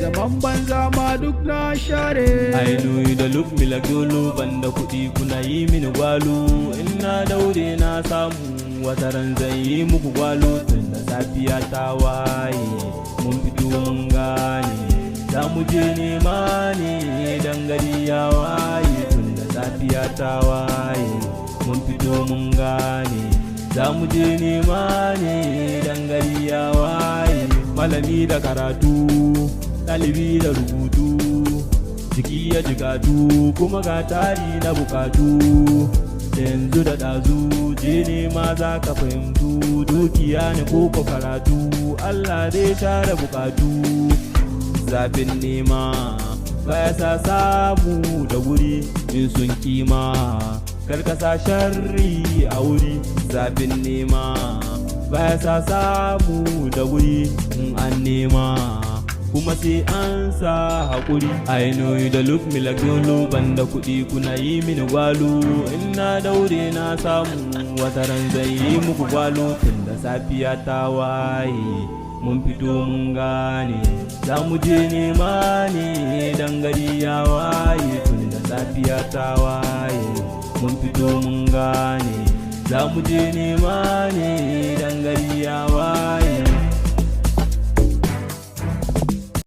zaman banza ma duk na share. I know you da look me like dolo, banda kuɗi kuna yi mini gwalo. In na daure na samu wata ran zan yi muku gwalo. Tun da safiya ta waye mun fito mun gane, za mu je nema ne dan gari ya waye. Tun da safiya ta waye mun fito mun gane, za mu je nema ne dan gari ya waye. Malami da karatu, ɗalibi da rubutu, jiki ya jigatu kuma ga tari na bukatu. Da yanzu da ɗazu je nema za ka fahimtu, dukiya ne ko karatu Allah zai share bukatu. Zafin nema baya sa samu da wuri, in sun kima karkasa sharri a wuri. Zafin nema baya sa samu da wuri, in an nema kuma sai an sa haƙuri. I know you da look me like dolo, banda kuɗi kuna yi mini gwalo. In na daure na samu wata ran zai yi muku gwalo. Tun da safiya ta waye mun fito mun gane, za mu je nema ne dan gari ya waye. Tun da safiya ta waye mun fito mun gane, za mu je nema ne dan gari ya waye.